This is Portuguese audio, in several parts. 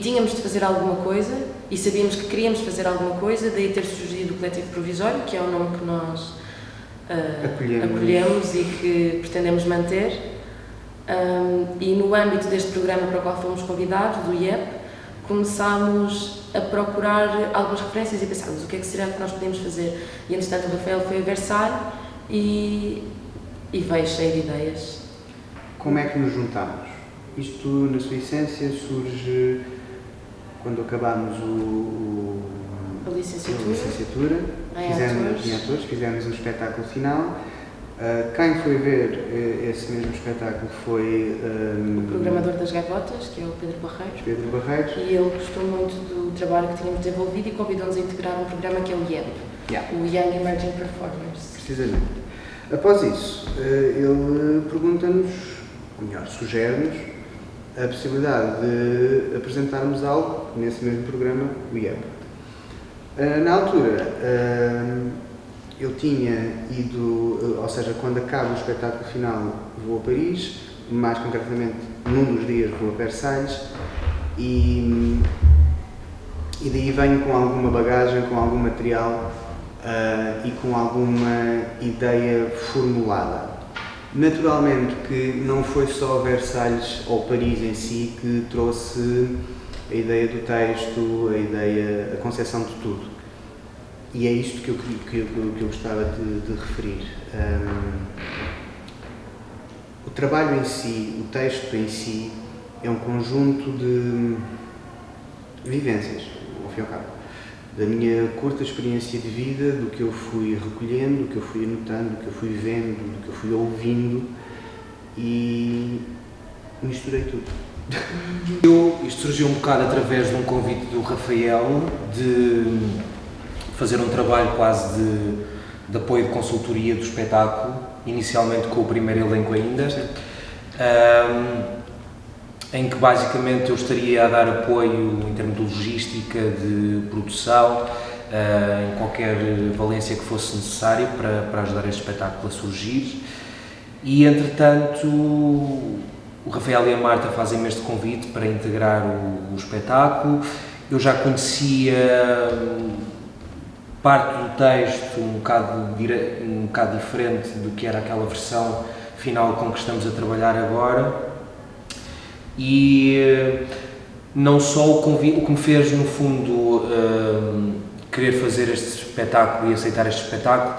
Tínhamos de fazer alguma coisa e sabíamos que queríamos fazer alguma coisa, daí ter surgido o Coletivo Provisório, que é o nome que nós acolhemos e que pretendemos manter. E no âmbito deste programa para o qual fomos convidados, do IEP, começámos a procurar algumas referências e pensámos o que é que será que nós podemos fazer. E entretanto o Rafael foi a Versalhes e veio cheio de ideias. Como é que nos juntámos? Isto, na sua essência, surge quando acabámos a licenciatura fizemos um espetáculo final. Quem foi ver esse mesmo espetáculo foi o programador das Gaivotas, que é o Pedro Barreiros. E ele gostou muito do trabalho que tínhamos desenvolvido e convidou-nos a integrar um programa que é o IEP, o Young Emerging Performers. Precisamente. Após isso, ele pergunta-nos, ou melhor, sugere-nos a possibilidade de apresentarmos algo nesse mesmo programa, o IEP. Na altura, eu tinha ido, ou seja, quando acaba o espetáculo final, vou a Paris, mais concretamente, num dos dias vou a Versalhes, e daí venho com alguma bagagem, com algum material e com alguma ideia formulada. Naturalmente que não foi só Versalhes ou Paris em si que trouxe a ideia do texto, a concepção de tudo. E é isto que eu gostava de referir. O trabalho em si, o texto em si, é um conjunto de vivências, ao fim e ao cabo. Da minha curta experiência de vida, do que eu fui recolhendo, do que eu fui anotando, do que eu fui vendo, do que eu fui ouvindo, e misturei tudo. Isto surgiu um bocado através de um convite do Rafael de fazer um trabalho quase de apoio de consultoria do espetáculo, inicialmente com o primeiro elenco ainda, em que basicamente eu estaria a dar apoio em termos de logística, de produção, em qualquer valência que fosse necessário para ajudar este espetáculo a surgir. E entretanto o Rafael e a Marta fazem-me este convite para integrar o espetáculo. Eu já conhecia parte do texto um bocado diferente do que era aquela versão final com que estamos a trabalhar agora, e não só o que me fez no fundo querer fazer este espetáculo e aceitar este espetáculo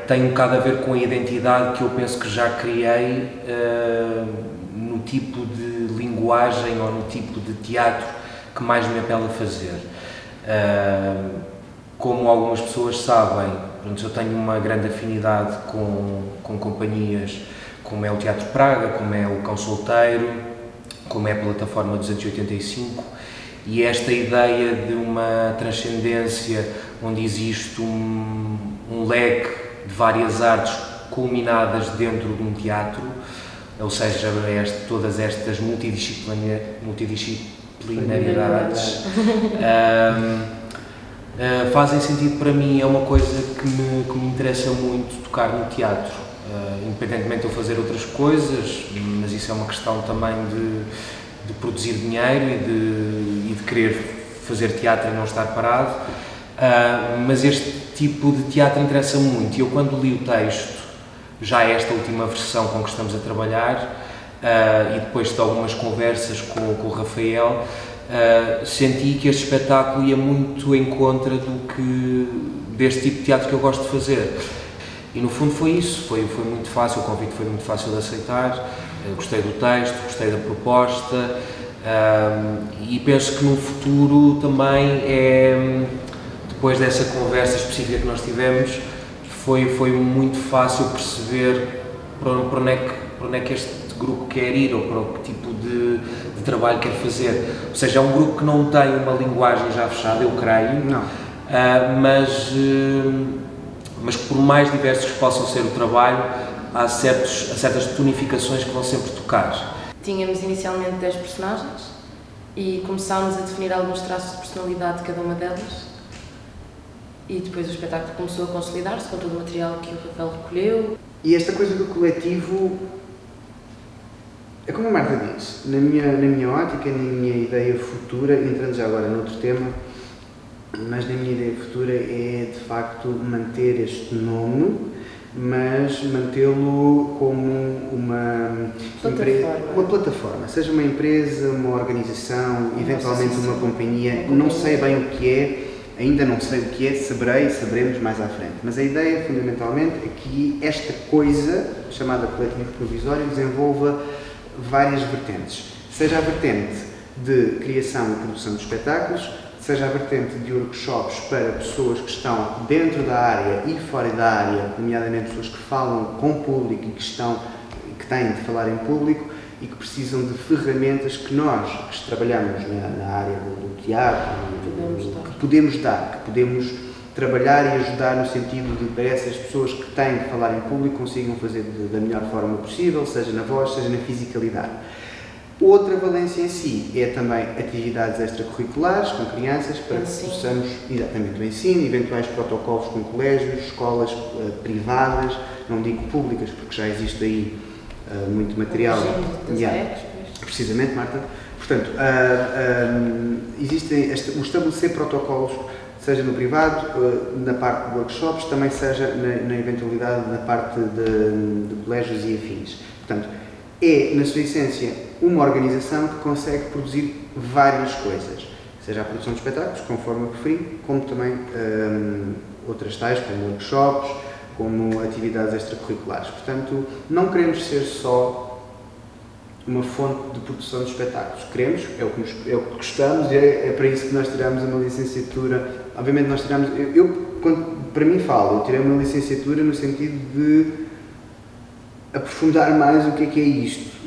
tem um bocado a ver com a identidade que eu penso que já criei no tipo de linguagem ou no tipo de teatro que mais me apela a fazer. Como algumas pessoas sabem, eu tenho uma grande afinidade com companhias como é o Teatro Praga, como é o Cão Solteiro, como é a Plataforma 285, e esta ideia de uma transcendência onde existe um leque de várias artes culminadas dentro de um teatro, ou seja, todas estas multidisciplinaridades, fazem sentido para mim. É uma coisa que me interessa muito tocar no teatro, independentemente de eu fazer outras coisas, mas isso é uma questão também de produzir dinheiro e de querer fazer teatro e não estar parado, mas este tipo de teatro interessa muito. E eu, quando li o texto, já esta última versão com que estamos a trabalhar, e depois de algumas conversas com o Rafael, senti que este espetáculo ia muito em contra deste tipo de teatro que eu gosto de fazer. E no fundo foi isso, foi muito fácil, o convite foi muito fácil de aceitar, gostei do texto, gostei da proposta, e penso que no futuro também, depois dessa conversa específica que nós tivemos, foi muito fácil perceber para onde é que este grupo quer ir ou para que tipo de trabalho quer fazer. Ou seja, é um grupo que não tem uma linguagem já fechada, eu creio, não. Mas por mais diversos que possam ser o trabalho, há certas tonificações que vão sempre tocar. Tínhamos inicialmente 10 personagens e começámos a definir alguns traços de personalidade de cada uma delas, e depois o espetáculo começou a consolidar-se com todo o material que o Rafael recolheu. E esta coisa do coletivo É como a Marta diz, na minha ótica, na minha ideia futura, entrando já agora noutro tema, mas na minha ideia futura é de facto manter este nome, mas mantê-lo como uma plataforma, seja uma empresa, uma organização, eventualmente uma companhia, não sei bem o que é, ainda não sei o que é, saberemos mais à frente, mas a ideia fundamentalmente é que esta coisa, chamada coletivo provisório, desenvolva várias vertentes, seja a vertente de criação e produção de espetáculos, seja a vertente de workshops para pessoas que estão dentro da área e fora da área, nomeadamente pessoas que falam com o público e que têm de falar em público e que precisam de ferramentas que nós, que trabalhamos na área do teatro, que podemos trabalhar e ajudar no sentido de para essas pessoas que têm de falar em público consigam fazer da melhor forma possível, seja na voz, seja na fisicalidade. Outra valência em si é também atividades extracurriculares com crianças para que possamos, exatamente, o ensino, eventuais protocolos com colégios, escolas privadas, não digo públicas porque já existe aí muito material. Precisamente, Marta. Portanto, existem o estabelecer protocolos, seja no privado, na parte de workshops, também seja na eventualidade na parte de colégios e afins. Portanto, é, na sua essência, uma organização que consegue produzir várias coisas, seja a produção de espetáculos, conforme eu preferi, como também outras tais, como workshops, como atividades extracurriculares. Portanto, não queremos ser só uma fonte de produção de espetáculos. Queremos, é o que gostamos, é para isso que nós tiramos uma licenciatura. Obviamente nós tiramos, para mim eu tirei uma licenciatura no sentido de aprofundar mais o que é isto,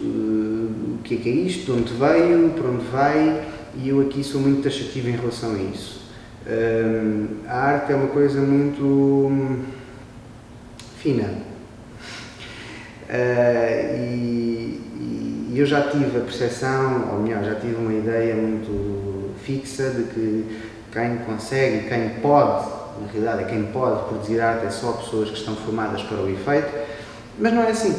de onde veio, para onde vai, e eu aqui sou muito taxativo em relação a isso. A arte é uma coisa muito fina, e eu já tive a percepção, ou melhor, já tive uma ideia muito fixa de que quem consegue, quem pode, na realidade é quem pode produzir arte é só pessoas que estão formadas para o efeito, mas não é assim.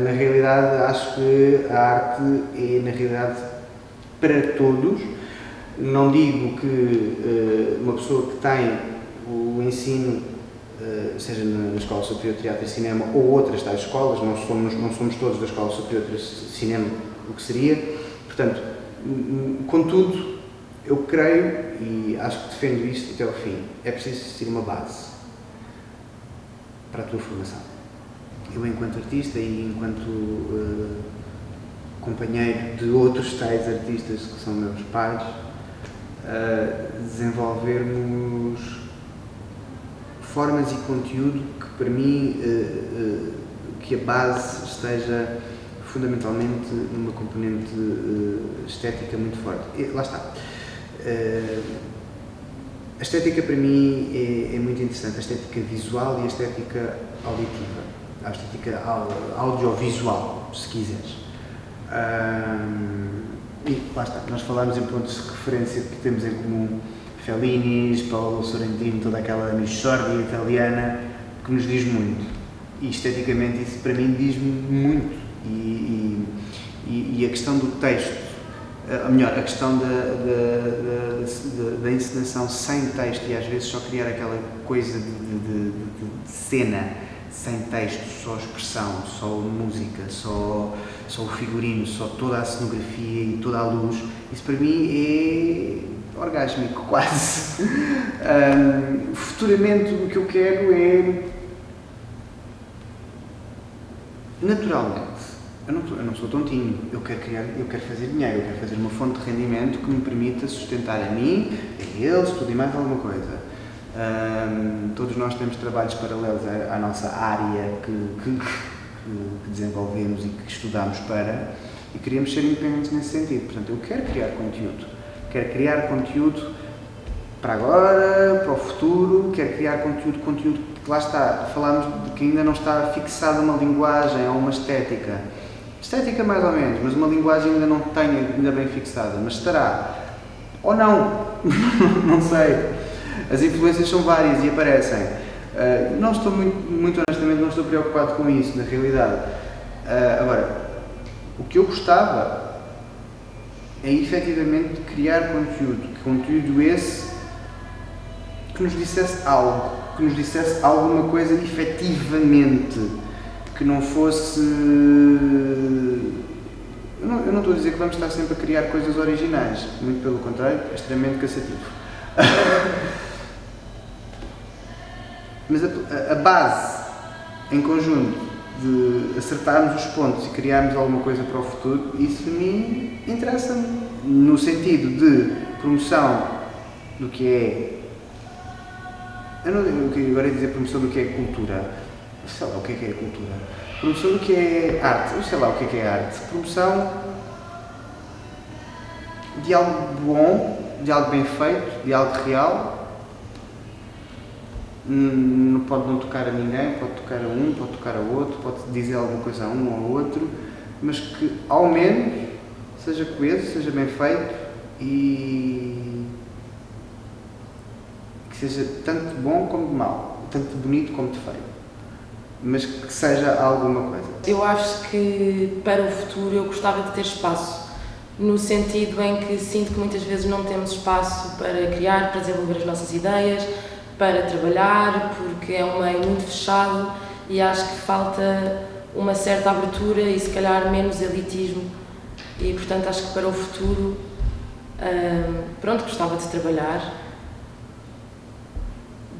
Na realidade, acho que a arte é, na realidade, para todos. Não digo que uma pessoa que tem o ensino, seja na Escola Superior de Teatro e Cinema ou outras tais escolas, não somos todos da Escola Superior de Cinema, o que seria. Portanto, contudo, eu creio, e acho que defendo isto até ao fim, é preciso existir uma base para a tua formação. Eu, enquanto artista e enquanto companheiro de outros tais artistas que são meus pares, desenvolvermos formas e conteúdo que, para mim, que a base esteja fundamentalmente numa componente estética muito forte. E, lá está. A estética, para mim, é muito interessante, a estética visual e a estética auditiva. A estética audiovisual, se quiseres. E lá está, nós falamos em pontos de referência que temos em comum: Fellini, Paolo Sorrentino, toda aquela mixórdia italiana que nos diz muito. E esteticamente isso para mim diz-me muito. E a questão do texto, a questão da encenação sem texto e às vezes só criar aquela coisa de cena sem texto, só expressão, só música, só o figurino, só toda a cenografia e toda a luz, isso para mim é orgásmico, quase. Futuramente o que eu quero é, naturalmente, eu não sou tontinho, eu quero fazer dinheiro, eu quero fazer uma fonte de rendimento que me permita sustentar a mim, a eles, tudo e mais alguma coisa. Todos nós temos trabalhos paralelos à nossa área que desenvolvemos e que estudamos e queríamos ser independentes nesse sentido. Portanto, eu quero criar conteúdo para agora, para o futuro, quero criar conteúdo que lá está, falámos de que ainda não está fixada uma linguagem ou uma estética mais ou menos, mas uma linguagem ainda não tenho ainda bem fixada, mas estará, ou não, não sei. As influências são várias e aparecem. Não estou muito honestamente, não estou preocupado com isso, na realidade. Agora, O que eu gostava é efetivamente criar conteúdo esse que nos dissesse algo, que nos dissesse alguma coisa efetivamente, que não fosse... Eu não estou a dizer que vamos estar sempre a criar coisas originais, muito pelo contrário, é extremamente cansativo. Mas a base, em conjunto, de acertarmos os pontos e criarmos alguma coisa para o futuro, isso a mim interessa-me, no sentido de promoção do que é... Eu agora ia dizer promoção do que é cultura. Sei lá o que é cultura. Promoção do que é arte. Eu sei lá o que é arte. Promoção de algo bom, de algo bem feito, de algo real. Não pode não tocar a ninguém, pode tocar a um, pode tocar a outro, pode dizer alguma coisa a um ou a outro, mas que ao menos seja coeso, seja bem feito e que seja tanto bom como de mau, tanto bonito como de feio, mas que seja alguma coisa. Eu acho que para o futuro eu gostava de ter espaço, no sentido em que sinto que muitas vezes não temos espaço para criar, para desenvolver as nossas ideias, para trabalhar, porque é um meio muito fechado e acho que falta uma certa abertura e se calhar menos elitismo e portanto acho que para o futuro gostava de trabalhar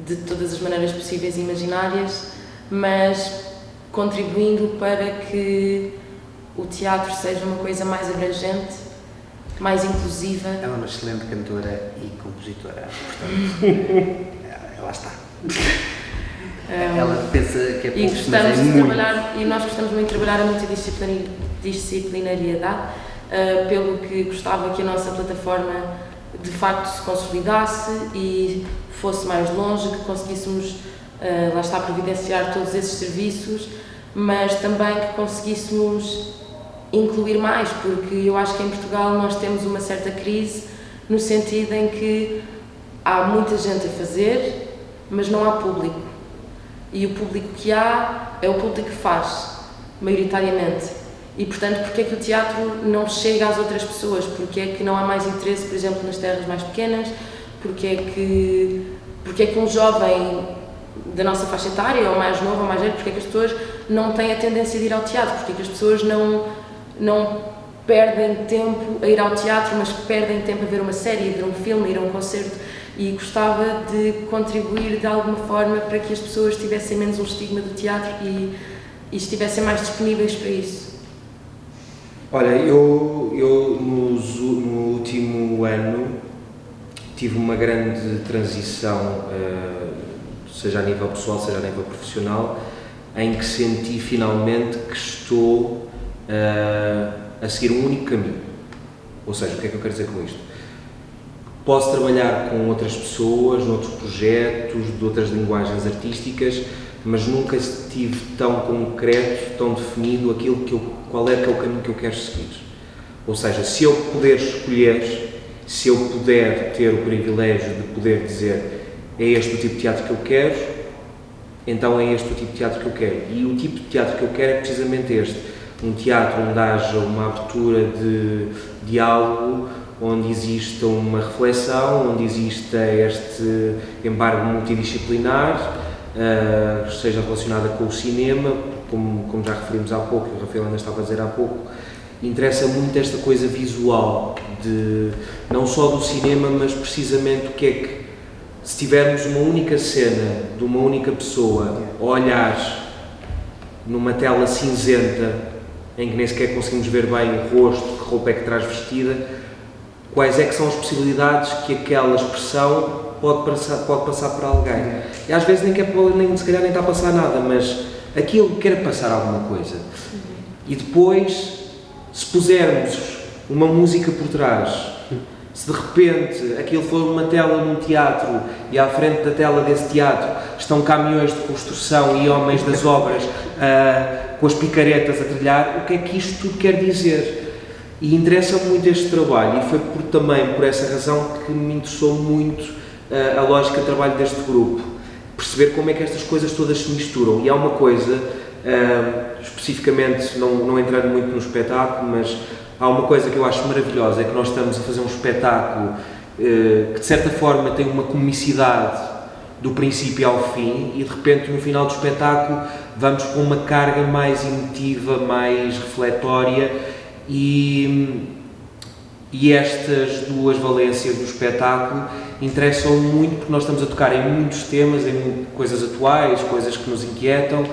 de todas as maneiras possíveis e imaginárias, mas contribuindo para que o teatro seja uma coisa mais abrangente, mais inclusiva. Ela é uma excelente cantora e compositora, portanto, lá está. Ela pensa que é pouco, mas é muito. E nós gostamos muito de trabalhar a multidisciplinariedade, pelo que gostava que a nossa plataforma de facto se consolidasse e fosse mais longe, que conseguíssemos, lá está, providenciar todos esses serviços, mas também que conseguíssemos incluir mais, porque eu acho que em Portugal nós temos uma certa crise no sentido em que há muita gente a fazer, mas não há público. E o público que há é o público que faz, maioritariamente. E, portanto, porque é que o teatro não chega às outras pessoas? Porque é que não há mais interesse, por exemplo, nas terras mais pequenas? Porque é que um jovem da nossa faixa etária, ou mais novo, ou mais velho, porque é que as pessoas não têm a tendência de ir ao teatro? Porque é que as pessoas não perdem tempo a ir ao teatro, mas perdem tempo a ver uma série, a ver um filme, a ir a um concerto? E gostava de contribuir de alguma forma para que as pessoas tivessem menos um estigma do teatro e estivessem mais disponíveis para isso. Olha, eu no último ano tive uma grande transição, seja a nível pessoal, seja a nível profissional, em que senti finalmente que estou a seguir um único caminho. Ou seja, o que é que eu quero dizer com isto? Posso trabalhar com outras pessoas, noutros projetos, de outras linguagens artísticas, mas nunca tive tão concreto, tão definido qual é que é o caminho que eu quero seguir. Ou seja, se eu puder escolher, se eu puder ter o privilégio de poder dizer é este o tipo de teatro que eu quero, então é este o tipo de teatro que eu quero. E o tipo de teatro que eu quero é precisamente este. Um teatro onde haja uma abertura de diálogo, onde exista uma reflexão, onde exista este embargo multidisciplinar, seja relacionada com o cinema, como já referimos há pouco, o Rafael ainda estava a dizer há pouco, interessa muito esta coisa visual, não só do cinema, mas precisamente o que é que, se tivermos uma única cena de uma única pessoa a olhar numa tela cinzenta, em que nem sequer conseguimos ver bem o rosto, que roupa é que traz vestida, quais é que são as possibilidades que aquela expressão pode passar para alguém. E às vezes se calhar nem está a passar nada, mas aquilo quer passar alguma coisa. E depois, se pusermos uma música por trás, se de repente aquilo for uma tela num teatro e à frente da tela desse teatro estão caminhões de construção e homens das obras com as picaretas a trilhar, o que é que isto tudo quer dizer? E interessa-me muito este trabalho e foi também por essa razão que me interessou muito a lógica de trabalho deste grupo. Perceber como é que estas coisas todas se misturam. E há uma coisa, especificamente, não entrando muito no espetáculo, mas há uma coisa que eu acho maravilhosa, é que nós estamos a fazer um espetáculo que de certa forma tem uma comicidade do princípio ao fim e de repente no final do espetáculo vamos com uma carga mais emotiva, mais refletória e estas duas valências do espetáculo interessam muito porque nós estamos a tocar em muitos temas, em coisas atuais, coisas que nos inquietam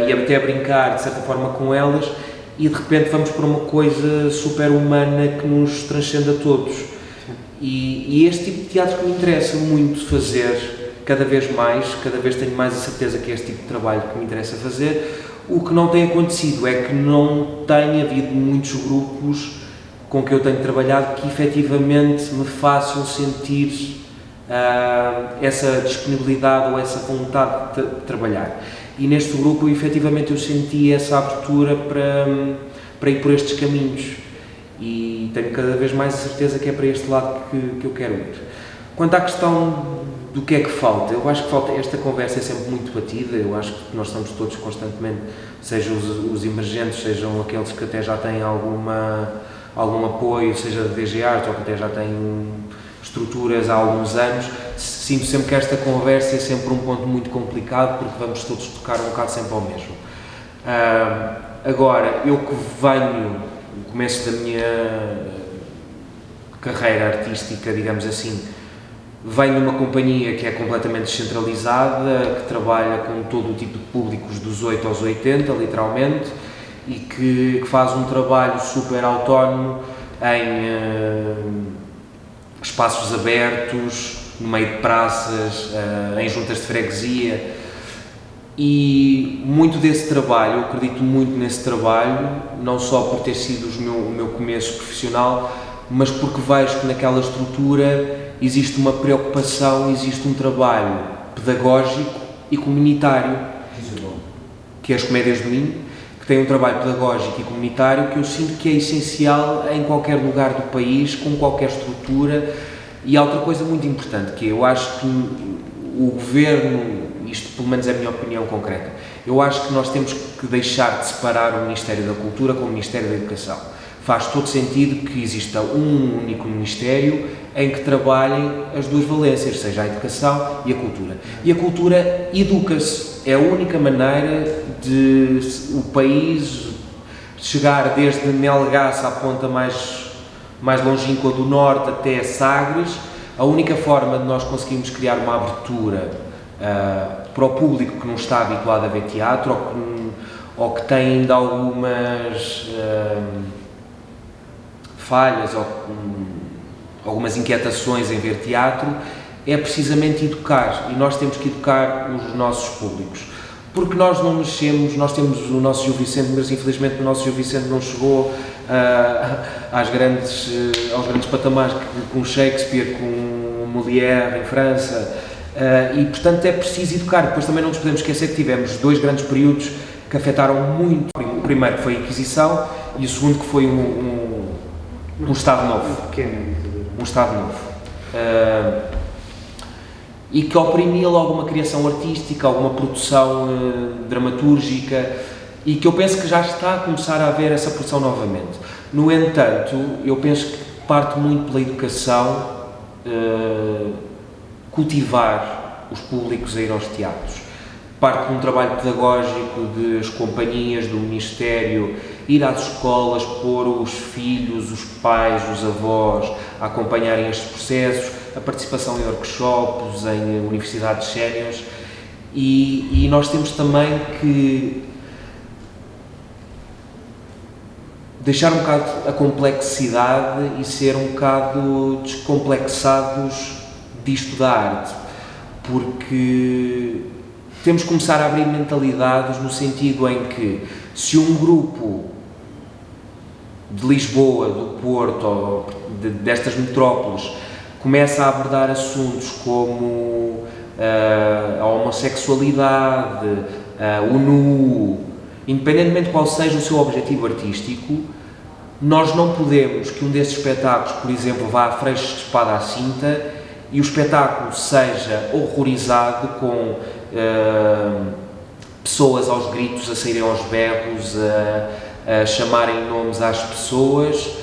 e até a brincar de certa forma com elas e de repente vamos para uma coisa super humana que nos transcende a todos. E este tipo de teatro que me interessa muito fazer cada vez tenho mais a certeza que é este tipo de trabalho que me interessa fazer. O que não tem acontecido é que não tem havido muitos grupos com que eu tenho trabalhado que efetivamente me façam sentir essa disponibilidade ou essa vontade de trabalhar. E neste grupo, efetivamente, eu senti essa abertura para ir por estes caminhos e tenho cada vez mais a certeza que é para este lado que eu quero ir. Quanto à questão do que é que falta, eu acho que falta, esta conversa é sempre muito batida, eu acho que nós estamos todos constantemente, sejam os emergentes, sejam aqueles que até já têm algum apoio, seja da DG Arte ou que até já têm estruturas há alguns anos, sinto sempre que esta conversa é sempre um ponto muito complicado porque vamos todos tocar um bocado sempre ao mesmo. Agora, eu que venho no começo da minha carreira artística, digamos assim, venho de uma companhia que é completamente descentralizada, que trabalha com todo o tipo de públicos dos 8 aos 80, literalmente, e que faz um trabalho super autónomo em espaços abertos, no meio de praças, em juntas de freguesia. E muito desse trabalho, eu acredito muito nesse trabalho, não só por ter sido o meu começo profissional, mas porque vejo que naquela estrutura existe uma preocupação, existe um trabalho pedagógico e comunitário, que é as Comédias do Minho, que tem um trabalho pedagógico e comunitário que eu sinto que é essencial em qualquer lugar do país, com qualquer estrutura. E há outra coisa muito importante, que eu acho que o Governo, isto pelo menos é a minha opinião concreta, eu acho que nós temos que deixar de separar o Ministério da Cultura com o Ministério da Educação. Faz todo sentido que exista um único Ministério em que trabalhem as duas valências, seja a educação e a cultura. E a cultura educa-se, é a única maneira de o país chegar desde Melgaço à ponta mais longínqua do norte até Sagres. A única forma de nós conseguirmos criar uma abertura para o público que não está habituado a ver teatro ou que tem ainda algumas falhas ou algumas inquietações em ver teatro, é precisamente educar, e nós temos que educar os nossos públicos, porque nós não nascemos, nós temos o nosso Gil Vicente, mas infelizmente o nosso Gil Vicente não chegou aos grandes patamares com Shakespeare, com Molière em França, e portanto é preciso educar. Depois também não nos podemos esquecer que tivemos dois grandes períodos que afetaram muito, o primeiro que foi a Inquisição e o segundo que foi um Estado Novo. Um Estado Novo. E que oprimia logo uma criação artística, alguma produção dramatúrgica, e que eu penso que já está a começar a haver essa produção novamente. No entanto, eu penso que parte muito pela educação, cultivar os públicos a ir aos teatros. Parte de um trabalho pedagógico das companhias, do Ministério, ir às escolas, pôr os filhos, os pais, os avós a acompanharem estes processos, a participação em workshops, em universidades séniores, e nós temos também que deixar um bocado a complexidade e ser um bocado descomplexados disto da arte, porque temos que começar a abrir mentalidades no sentido em que se um grupo de Lisboa, do Porto ou destas metrópoles começa a abordar assuntos como a homossexualidade, o nu, independentemente de qual seja o seu objetivo artístico, nós não podemos que um desses espetáculos, por exemplo, vá a Freixos de Espada à Cinta e o espetáculo seja horrorizado com pessoas aos gritos, a saírem aos berros, a chamarem nomes às pessoas,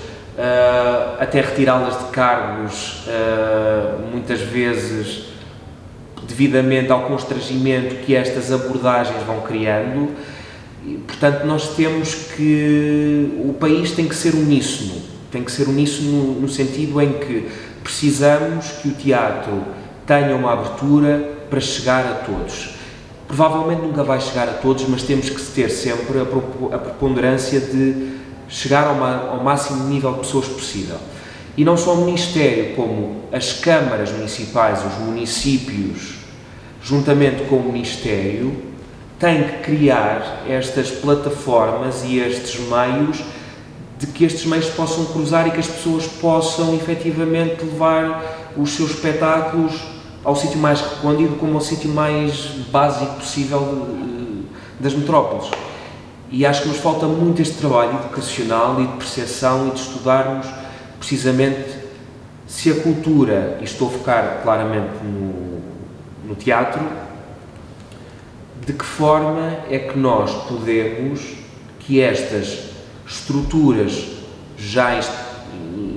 até retirá-las de cargos, muitas vezes devidamente ao constrangimento que estas abordagens vão criando. E, portanto, nós temos que... O país tem que ser uníssono, no sentido em que precisamos que o teatro tenha uma abertura para chegar a todos. Provavelmente nunca vai chegar a todos, mas temos que ter sempre a preponderância de chegar ao máximo nível de pessoas possível. E não só o Ministério, como as câmaras municipais, os municípios, juntamente com o Ministério, têm que criar estas plataformas e estes meios, de que estes meios possam cruzar e que as pessoas possam efetivamente levar os seus espetáculos ao sítio mais recôndito, como ao sítio mais básico possível das metrópoles. E acho que nos falta muito este trabalho educacional e de percepção e de estudarmos precisamente se a cultura, e estou a focar claramente no teatro, de que forma é que nós podemos que estas estruturas já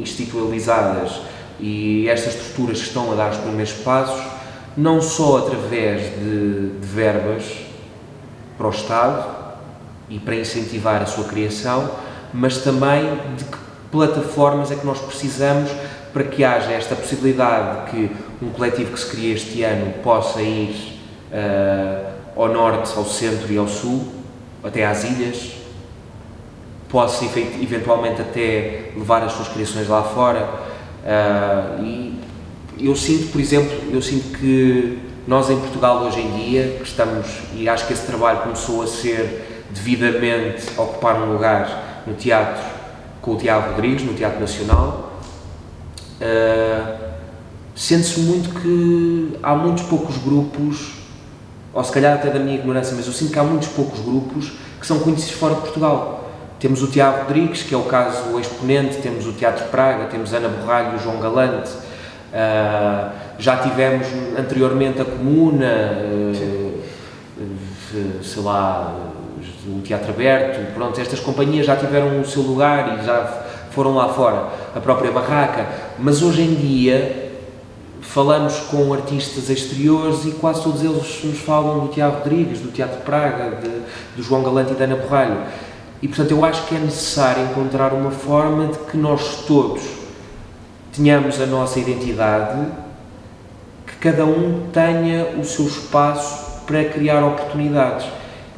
institucionalizadas e estas estruturas que estão a dar os primeiros passos, não só através de verbas para o Estado e para incentivar a sua criação, mas também de que plataformas é que nós precisamos para que haja esta possibilidade de que um coletivo que se cria este ano possa ir ao norte, ao centro e ao sul, até às ilhas, possa eventualmente até levar as suas criações lá fora. E eu sinto, por exemplo, que nós em Portugal hoje em dia, que estamos, e acho que esse trabalho começou a ser devidamente a ocupar um lugar no teatro, com o Tiago Rodrigues, no Teatro Nacional, sente-se muito que há muitos poucos grupos, ou se calhar até da minha ignorância, mas eu sinto que há muitos poucos grupos que são conhecidos fora de Portugal. Temos o Tiago Rodrigues, que é o caso o exponente, temos o Teatro Praga, temos Ana Borralho, o João Galante, já tivemos anteriormente a Comuna, sei lá, o Teatro Aberto, pronto, estas companhias já tiveram o seu lugar e já foram lá fora, a própria Barraca, mas hoje em dia falamos com artistas exteriores e quase todos eles nos falam do Tiago Rodrigues, do Teatro Praga, do João Galante e da Ana Borralho. E, portanto, eu acho que é necessário encontrar uma forma de que nós todos tenhamos a nossa identidade, que cada um tenha o seu espaço para criar oportunidades.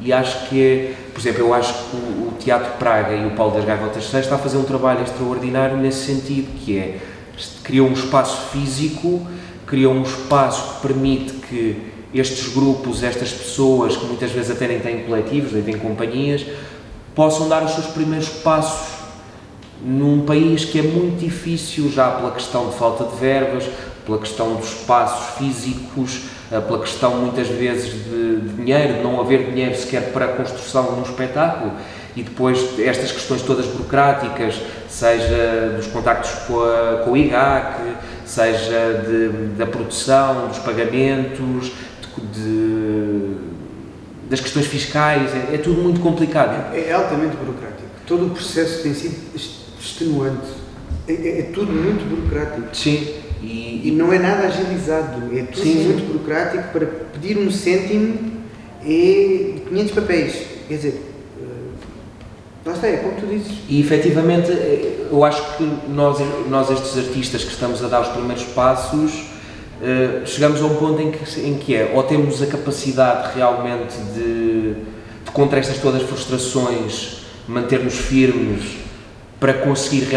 E acho que é, por exemplo, eu acho que o Teatro Praga e o Paulo das Gaivotas está a fazer um trabalho extraordinário nesse sentido, que é, criou um espaço físico, criou um espaço que permite que estes grupos, estas pessoas, que muitas vezes até nem têm coletivos, nem têm companhias, possam dar os seus primeiros passos num país que é muito difícil já pela questão de falta de verbas, pela questão dos espaços físicos, pela questão muitas vezes de dinheiro, de não haver dinheiro sequer para a construção de um espetáculo, e depois estas questões todas burocráticas, seja dos contactos com o IGAC, seja da produção, dos pagamentos, das questões fiscais, é tudo muito complicado. É altamente burocrático. Todo o processo tem sido extenuante. É tudo muito burocrático. Sim. E não é nada agilizado. É tudo muito burocrático. Para pedir um cêntimo é 500 papéis. Quer dizer, lá está, é como tu dizes. E efetivamente, eu acho que nós estes artistas que estamos a dar os primeiros passos, chegamos a um ponto em que ou temos a capacidade realmente de contra estas todas as frustrações, manter-nos firmes para conseguir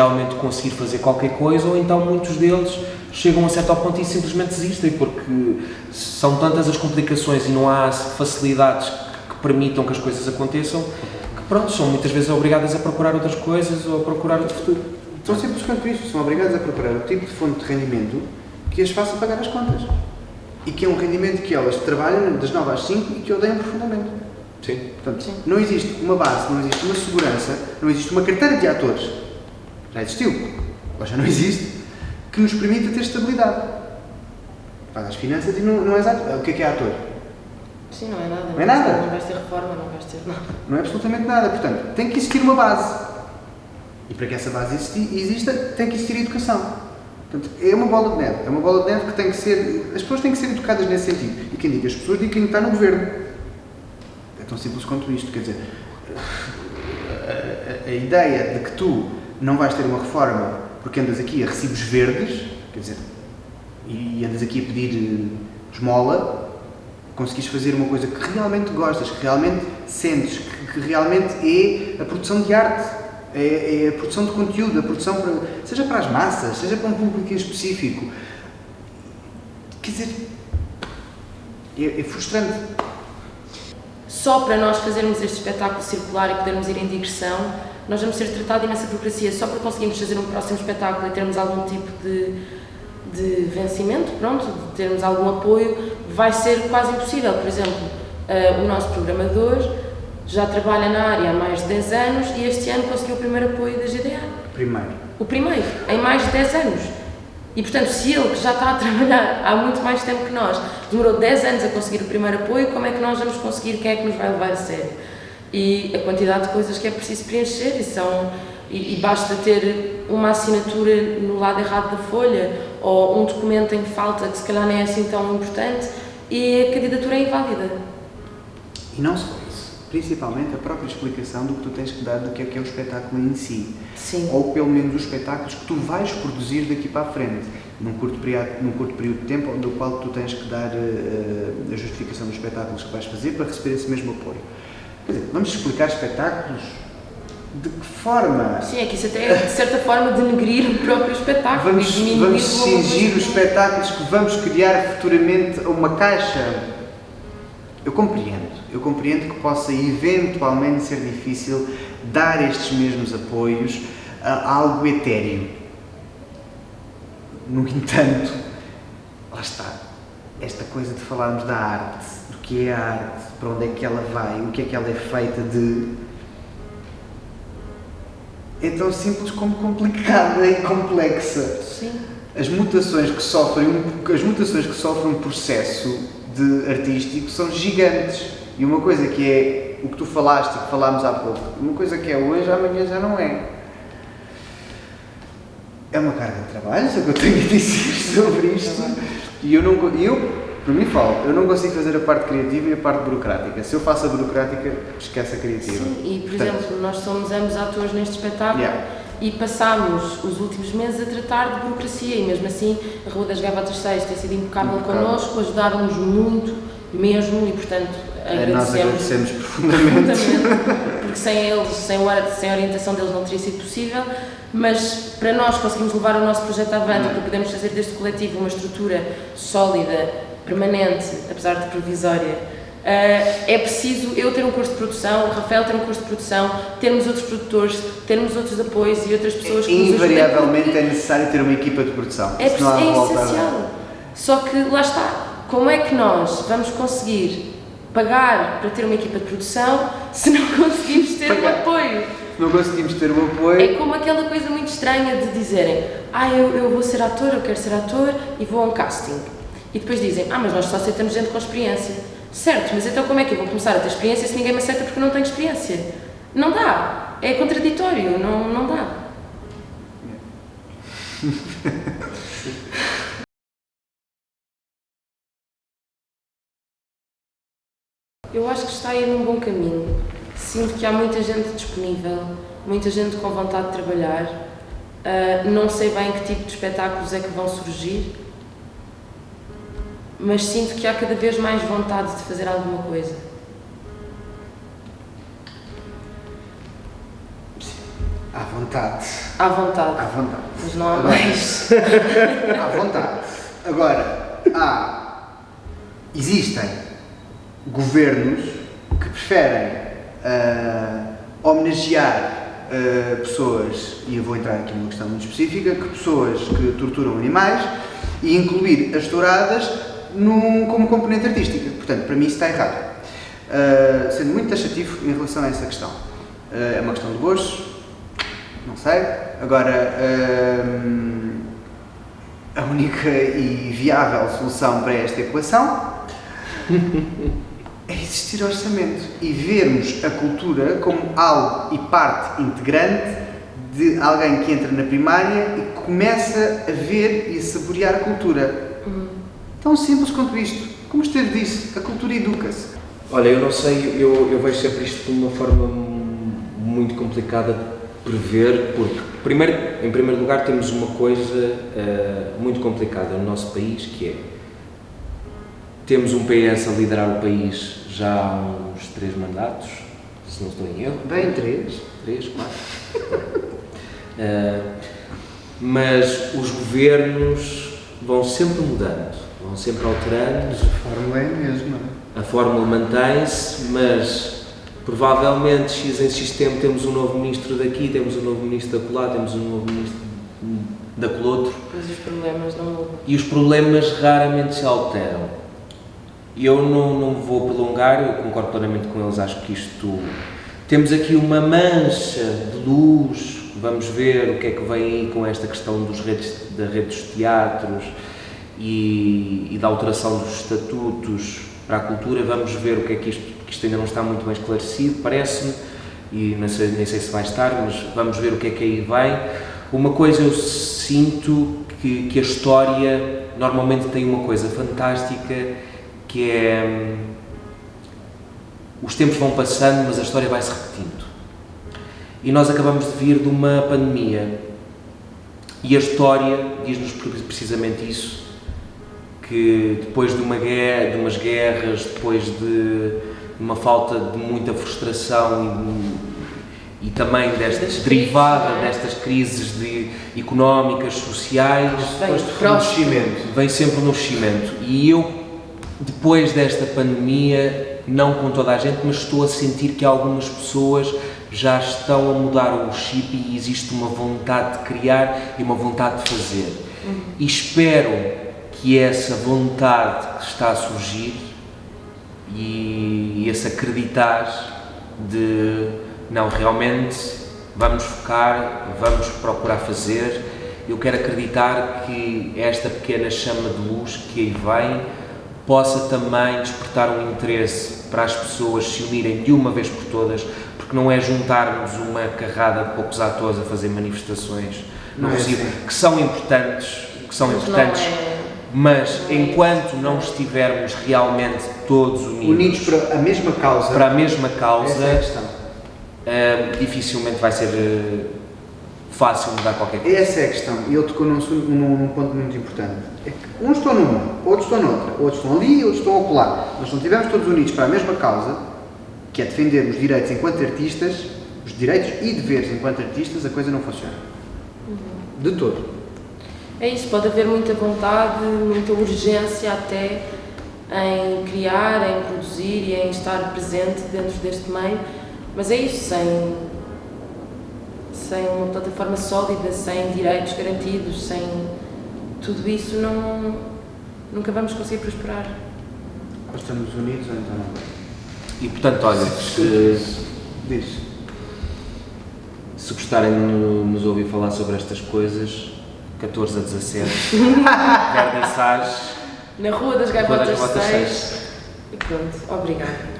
fazer qualquer coisa, ou então muitos deles chegam a certo ponto e simplesmente desistem, porque são tantas as complicações e não há facilidades que permitam que as coisas aconteçam, que pronto, são muitas vezes obrigadas a procurar outras coisas ou a procurar outro futuro. São simples quanto isso, são obrigadas a procurar o tipo de fonte de rendimento que as faça pagar as contas. E que é um rendimento que elas trabalham das 9 às 5 e que odeiam profundamente. Sim. Portanto, não existe uma base, não existe uma segurança, não existe uma carteira de atores. Já existiu, ou já não existe, que nos permita ter estabilidade. Faz as finanças e não és ator. O que é ator? Sim, não é nada. Não é nada. Não vais ter reforma, não vais ter nada. Não é absolutamente nada. Portanto, tem que existir uma base. E para que essa base exista, tem que existir educação. Portanto, é uma bola de neve. É uma bola de neve que tem que ser... As pessoas têm que ser educadas nesse sentido. E quem diga as pessoas, diga quem está no governo. É tão simples quanto isto. Quer dizer, a ideia de que tu não vais ter uma reforma porque andas aqui a recibos verdes, quer dizer, e andas aqui a pedir esmola, conseguiste fazer uma coisa que realmente gostas, que realmente sentes, que realmente é a produção de arte, é a produção de conteúdo, a produção seja para as massas, seja para um público em específico. Quer dizer, é frustrante. Só para nós fazermos este espetáculo circular e podermos ir em digressão, nós vamos ser tratados imensa burocracia. Só para conseguirmos fazer um próximo espetáculo e termos algum tipo de vencimento, pronto, de termos algum apoio, vai ser quase impossível. Por exemplo, o nosso programador já trabalha na área há mais de 10 anos e este ano conseguiu o primeiro apoio da GDA. O primeiro, em mais de 10 anos. E, portanto, se ele, que já está a trabalhar há muito mais tempo que nós, demorou 10 anos a conseguir o primeiro apoio, como é que nós vamos conseguir? Quem é que nos vai levar a sério? E a quantidade de coisas que é preciso preencher e basta ter uma assinatura no lado errado da folha ou um documento em falta que se calhar nem é assim tão importante e a candidatura é inválida. E não só isso, principalmente a própria explicação do que tu tens que dar do que é o espetáculo em si. Sim. Ou pelo menos os espetáculos que tu vais produzir daqui para a frente, num curto período de tempo, do qual tu tens que dar a justificação dos espetáculos que vais fazer para receber esse mesmo apoio. Quer dizer, vamos explicar espetáculos de que forma? Sim, é que isso até é de certa forma denegrir o próprio espetáculo. Vamos cingir os espetáculos que vamos criar futuramente a uma caixa. Eu compreendo que possa eventualmente ser difícil dar estes mesmos apoios a algo etéreo. No entanto, lá está, esta coisa de falarmos da arte, do que é a arte, para onde é que ela vai, o que é que ela é feita de... é tão simples como complicada e complexa. Sim. As mutações que sofrem um processo artístico são gigantes. E uma coisa que é o que tu falaste, que falámos há pouco, uma coisa que é hoje, amanhã já não é. É uma carga de trabalho, isso é o que eu tenho a dizer sobre isto. E eu, por mim falo, eu não consigo fazer a parte criativa e a parte burocrática. Se eu faço a burocrática, esquece a criativa. Sim, e por exemplo, nós somos ambos atores neste espetáculo e passámos os últimos meses a tratar de burocracia e mesmo assim a Rua das Gaivotas 6 tem sido impecável connosco, ajudaram-nos muito mesmo e portanto nós agradecemos profundamente. Porque sem eles, sem a orientação deles não teria sido possível, mas para nós conseguimos levar o nosso projeto avante para podermos fazer deste coletivo uma estrutura sólida, permanente, apesar de provisória. É preciso eu ter um curso de produção, o Rafael ter um curso de produção, termos outros produtores, termos outros apoios e outras pessoas que nos ajudem. Invariavelmente é necessário ter uma equipa de produção. É essencial. Só que lá está, como é que nós vamos conseguir pagar para ter uma equipa de produção se não conseguimos ter um apoio? Não conseguimos ter um apoio. É como aquela coisa muito estranha de dizerem eu vou ser ator, eu quero ser ator e vou a um casting. E depois dizem, mas nós só aceitamos gente com experiência. Certo, mas então como é que eu vou começar a ter experiência se ninguém me aceita porque eu não tenho experiência? Não dá. É contraditório, não dá. Eu acho que está a ir num bom caminho. Sinto que há muita gente disponível, muita gente com vontade de trabalhar. Não sei bem que tipo de espetáculos é que vão surgir, mas sinto que há cada vez mais vontade de fazer alguma coisa. À vontade. À vontade. À vontade. Mas não há mais. À vontade. Agora, existem governos que preferem homenagear pessoas, e eu vou entrar aqui numa questão muito específica, que pessoas que torturam animais e incluir as touradas como componente artística. Portanto, para mim isso está errado. Sendo muito taxativo em relação a essa questão. É uma questão de gosto, não sei. Agora, a única e viável solução para esta equação existir orçamento e vermos a cultura como algo e parte integrante de alguém que entra na primária e que começa a ver e a saborear a cultura. Tão simples quanto isto. Como o Esteve disse, a cultura educa-se. Olha, eu não sei, eu vejo sempre isto de uma forma muito complicada de prever, porque, em primeiro lugar, temos uma coisa muito complicada no nosso país, que é, temos um PS a liderar o país já há uns 3 mandatos, se não estou em erro. Bem, 3, 4. Mas os governos vão sempre mudando, vão sempre alterando. a fórmula é a mesma. A fórmula mantém-se, mas provavelmente X em X tempo temos um novo ministro daqui, temos um novo ministro da acolá, temos um novo ministro daquele outro. Mas os problemas não mudam. E os problemas raramente se alteram. Eu não vou prolongar, eu concordo plenamente com eles, acho que isto... Temos aqui uma mancha de luz, vamos ver o que é que vem aí com esta questão da rede dos teatros e da alteração dos estatutos para a cultura, vamos ver o que é que isto ainda não está muito bem esclarecido, parece-me, e nem sei se vai estar, mas vamos ver o que é que aí vem. Uma coisa eu sinto que a história normalmente tem uma coisa fantástica, que é os tempos vão passando, mas a história vai-se repetindo. E nós acabamos de vir de uma pandemia e a história diz-nos precisamente isso, que depois de umas guerras, depois de uma falta de muita frustração e também derivada destas crises económicas, sociais, vem sempre o nascimento. E eu, depois desta pandemia, não com toda a gente, mas estou a sentir que algumas pessoas já estão a mudar o chip e existe uma vontade de criar e uma vontade de fazer. E espero que essa vontade que está a surgir e esse acreditar de não, realmente vamos focar, vamos procurar fazer. Eu quero acreditar que esta pequena chama de luz que aí vem possa também despertar um interesse para as pessoas se unirem de uma vez por todas, porque não é juntarmos uma carrada de poucos atores a fazer manifestações que são importantes, mas enquanto não estivermos realmente todos unidos para a mesma causa, dificilmente vai ser fácil mudar qualquer coisa. Essa é a questão, e ele tocou num ponto muito importante. É que uns estão numa, outros estão noutra, outros estão ali, outros estão acolá. Mas se não estivermos todos unidos para a mesma causa, que é defender os direitos enquanto artistas, os direitos e deveres enquanto artistas, a coisa não funciona. De todo. É isso, pode haver muita vontade, muita urgência até em criar, em produzir e em estar presente dentro deste meio, mas é isso, sem uma plataforma sólida, sem direitos garantidos, sem tudo isso, nunca vamos conseguir prosperar. Ou estamos unidos ou então não. E portanto, olha, se gostarem de nos ouvir falar sobre estas coisas, 14 a 17, Vernissage, na Rua das Gaivotas 6. E pronto, obrigada.